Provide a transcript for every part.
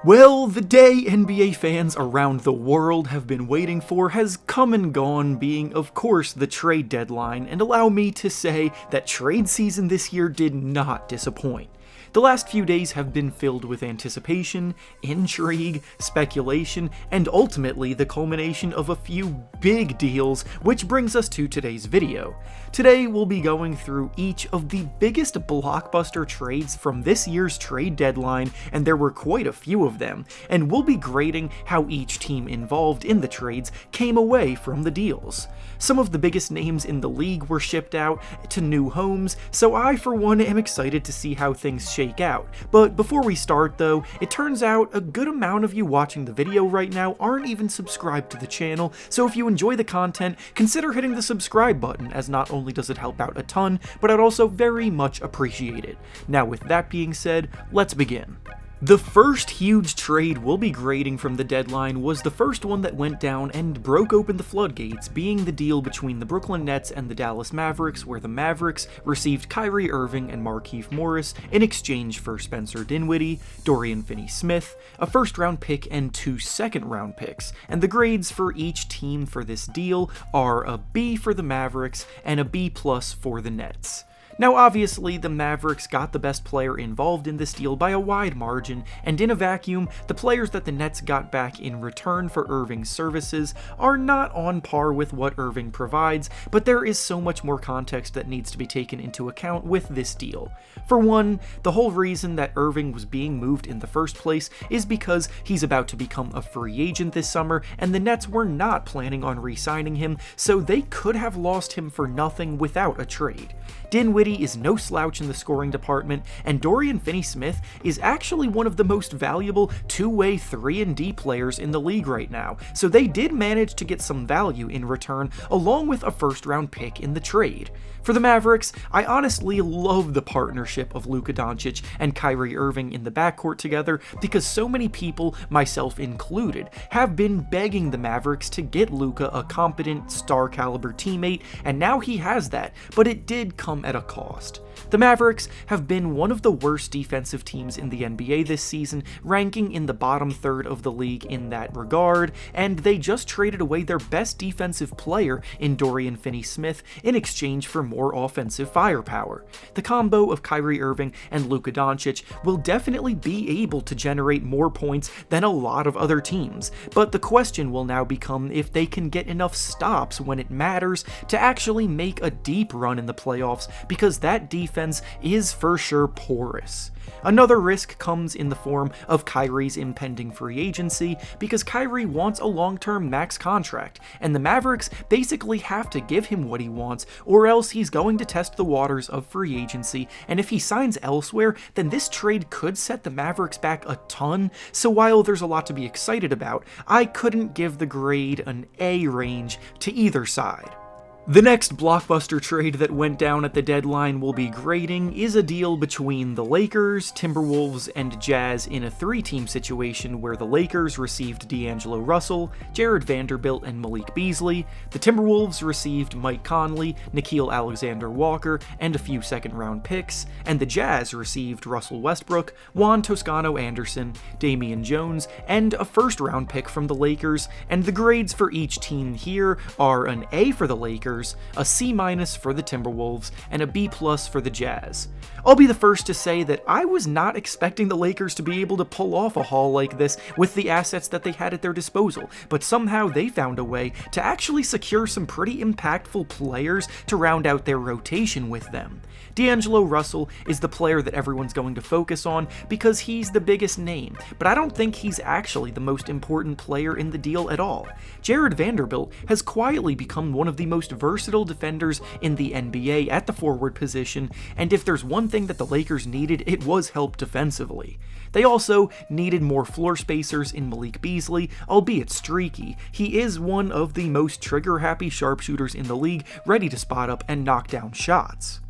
Well, the day NBA fans around the world have been waiting for has come and gone, being of course the trade deadline, and allow me to say that trade season this year did not disappoint. The last few days have been filled with anticipation, intrigue, speculation, and ultimately the culmination of a few big deals, which brings us to today's video. Today we'll be going through each of the biggest blockbuster trades from this year's trade deadline, and there were quite a few of them, and we'll be grading how each team involved in the trades came away from the deals. Some of the biggest names in the league were shipped out to new homes, so I for one am excited to see how things shake out. But before we start though, it turns out a good amount of you watching the video right now aren't even subscribed to the channel, so if you enjoy the content, consider hitting the subscribe button, as not only does it help out a ton, but I'd also very much appreciate it. Now with that being said, let's begin. The first huge trade we'll be grading from the deadline was the first one that went down and broke open the floodgates, being the deal between the Brooklyn Nets and the Dallas Mavericks, where the Mavericks received Kyrie Irving and Markieff Morris in exchange for Spencer Dinwiddie, Dorian Finney-Smith, a first-round pick, and 2 second-round picks. And the grades for each team for this deal are a B for the Mavericks and a B+ for the Nets. Now obviously, the Mavericks got the best player involved in this deal by a wide margin, and in a vacuum, the players that the Nets got back in return for Irving's services are not on par with what Irving provides, but there is so much more context that needs to be taken into account with this deal. For one, the whole reason that Irving was being moved in the first place is because he's about to become a free agent this summer, and the Nets were not planning on re-signing him, so they could have lost him for nothing without a trade. Dinwiddie is no slouch in the scoring department, and Dorian Finney-Smith is actually one of the most valuable two-way 3-and-D players in the league right now, so they did manage to get some value in return, along with a first-round pick in the trade. For the Mavericks, I honestly love the partnership of Luka Doncic and Kyrie Irving in the backcourt together, because so many people, myself included, have been begging the Mavericks to get Luka a competent, star-caliber teammate, and now he has that, but it did come at a cost. The Mavericks have been one of the worst defensive teams in the NBA this season, ranking in the bottom third of the league in that regard, and they just traded away their best defensive player in Dorian Finney-Smith in exchange for more offensive firepower. The combo of Kyrie Irving and Luka Doncic will definitely be able to generate more points than a lot of other teams, but the question will now become if they can get enough stops when it matters to actually make a deep run in the playoffs, because that defense is for sure porous. Another risk comes in the form of Kyrie's impending free agency, because Kyrie wants a long-term max contract, and the Mavericks basically have to give him what he wants, or else he's going to test the waters of free agency, and if he signs elsewhere, then this trade could set the Mavericks back a ton. So while there's a lot to be excited about, I couldn't give the grade an A range to either side. The next blockbuster trade that went down at the deadline we'll be grading is a deal between the Lakers, Timberwolves, and Jazz in a 3-team situation where the Lakers received DAngelo Russell, Jared Vanderbilt, and Malik Beasley. The Timberwolves received Mike Conley, Nickeil Alexander-Walker, and a few second-round picks, and the Jazz received Russell Westbrook, Juan Toscano-Anderson, Damian Jones, and a first-round pick from the Lakers, and the grades for each team here are an A for the Lakers, a C- for the Timberwolves, and a B+ for the Jazz. I'll be the first to say that I was not expecting the Lakers to be able to pull off a haul like this with the assets that they had at their disposal, but somehow they found a way to actually secure some pretty impactful players to round out their rotation with them. DAngelo Russell is the player that everyone's going to focus on because he's the biggest name, but I don't think he's actually the most important player in the deal at all. Jared Vanderbilt has quietly become one of the most versatile defenders in the NBA at the forward position, and if there's one thing that the Lakers needed, it was help defensively. They also needed more floor spacers in Malik Beasley, albeit streaky. He is one of the most trigger-happy sharpshooters in the league, ready to spot up and knock down shots.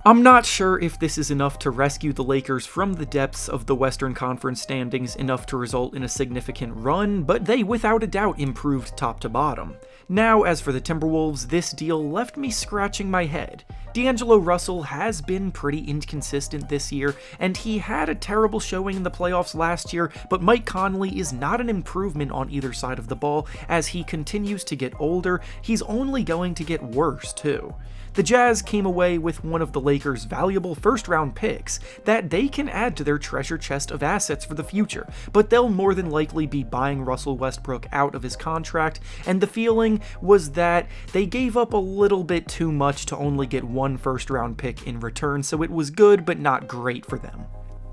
I'm not sure if this is enough to rescue the Lakers from the depths of the Western Conference standings enough to result in a significant run, but they without a doubt improved top to bottom. Now, as for the Timberwolves, this deal left me scratching my head. DAngelo Russell has been pretty inconsistent this year, and he had a terrible showing in the playoffs last year, but Mike Conley is not an improvement on either side of the ball. As he continues to get older, he's only going to get worse too. The Jazz came away with one of the Lakers' valuable first-round picks that they can add to their treasure chest of assets for the future, but they'll more than likely be buying Russell Westbrook out of his contract, and the feeling was that they gave up a little bit too much to only get one first-round pick in return, so it was good but not great for them.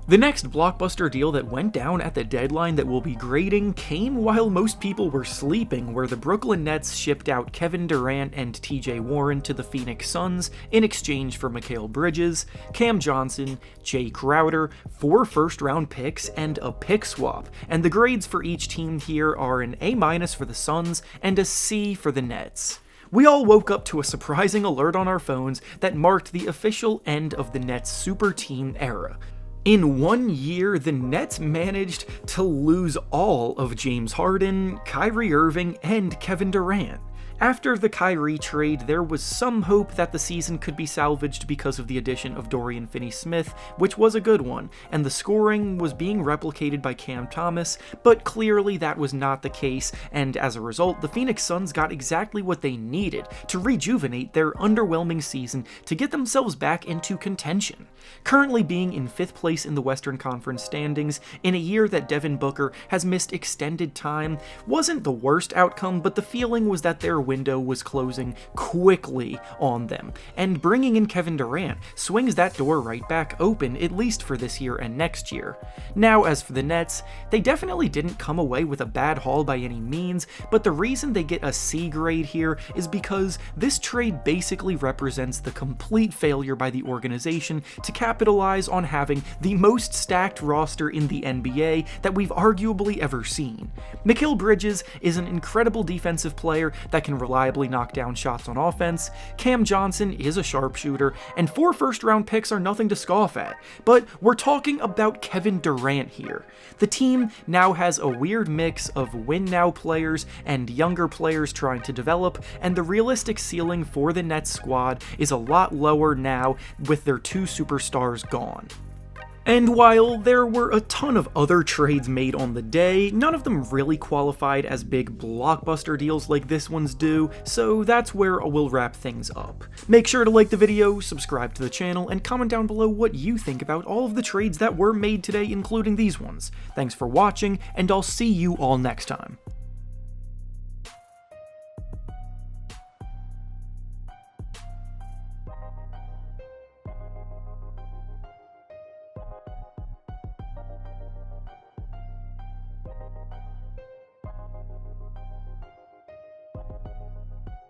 The next blockbuster deal that went down at the deadline that we'll be grading came while most people were sleeping, where the Brooklyn Nets shipped out Kevin Durant and TJ Warren to the Phoenix Suns in exchange for Mikal Bridges, Cam Johnson, Jay Crowder, 4 first-round picks, and a pick swap. And the grades for each team here are an A- for the Suns and a C for the Nets. We all woke up to a surprising alert on our phones that marked the official end of the Nets super team era. In 1 year, the Nets managed to lose all of James Harden, Kyrie Irving, and Kevin Durant. After the Kyrie trade, there was some hope that the season could be salvaged because of the addition of Dorian Finney-Smith, which was a good one, and the scoring was being replicated by Cam Thomas, but clearly that was not the case, and as a result, the Phoenix Suns got exactly what they needed to rejuvenate their underwhelming season to get themselves back into contention. Currently being in 5th place in the Western Conference standings in a year that Devin Booker has missed extended time wasn't the worst outcome, but the feeling was that their window was closing quickly on them, and bringing in Kevin Durant swings that door right back open, at least for this year and next year. Now, as for the Nets, they definitely didn't come away with a bad haul by any means, but the reason they get a C grade here is because this trade basically represents the complete failure by the organization to capitalize on having the most stacked roster in the NBA that we've arguably ever seen. Mikal Bridges is an incredible defensive player that can reliably knock down shots on offense, Cam Johnson is a sharpshooter, and 4 first-round picks are nothing to scoff at. But we're talking about Kevin Durant here. The team now has a weird mix of win-now players and younger players trying to develop, and the realistic ceiling for the Nets squad is a lot lower now with their 2 superstars gone. And while there were a ton of other trades made on the day, none of them really qualified as big blockbuster deals like this one's do, so that's where we'll wrap things up. Make sure to like the video, subscribe to the channel, and comment down below what you think about all of the trades that were made today, including these ones. Thanks for watching, and I'll see you all next time.